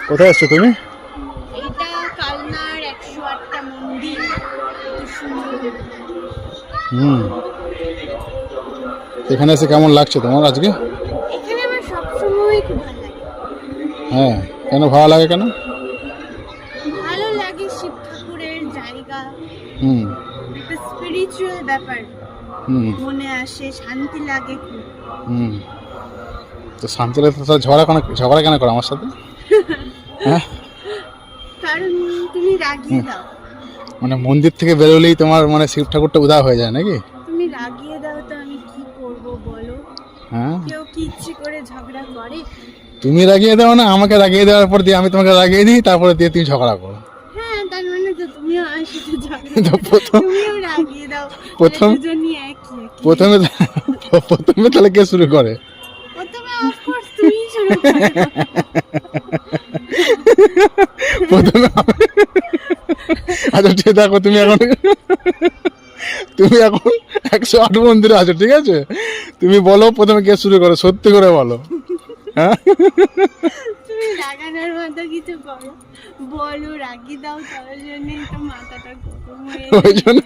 কোথায় এসছো তুমি? এটা কালনার 108টা মন্দির, কত সুন্দর। এখানে এসে কেমন লাগছে তোমার আজকে? এখানে আমার সবসময় খুব ভালো লাগে। হ্যাঁ, কেন ভালো লাগে কেন? ভালো লাগে, শিব ঠাকুরের জায়গা, হুম একটা স্পিরিচুয়াল ব্যাপার হুম মনে আসে, শান্তি লাগে খুব। হুম তো শান্তি লাগতে তাহলে ঝগড়া কেন করো আমার সাথে? হ্যাঁ, কারণ তুমি রাগিয়ে দাও, মানে মন্দির থেকে বেরোলেই তোমার মানে শিব ঠাকুরটা উধাও হয়ে যায় নাকি? তুমি রাগিয়ে দাও, তো আমি কি করব বলো? হ্যাঁ, কেউ কি ইচ্ছে করে ঝগড়া করে? তুমি রাগিয়ে দাও না, আমাকে রাগিয়ে দেওয়ার পর দিয়ে আমি তোমাকে রাগিয়ে দিই, তারপরে দিয়ে তুমি ঝগড়া করো। হ্যাঁ, তার মানে তো তুমিও আমার সাথে ঝগড়া তো করো, তুমিও রাগিয়ে দাও, প্রথম দুজনই একই। প্রথমে প্রথমে তাহলে কে শুরু করে? প্রথমে অফকোর্স তুমিই শুরু করো। প্রথমে আচ্ছা ঠিক দেখো, তুমি এখন 108 মন্দিরে আছো, ঠিক আছে? তুমি বলো প্রথমে কে শুরু করো, সত্যি করে বলো। হ্যাঁ, তুমি রাগানোর মতো কিছু করো, বলো রাগি দাও, তার জন্যই তো মাথাটা গরম হয়ে ওই জন্য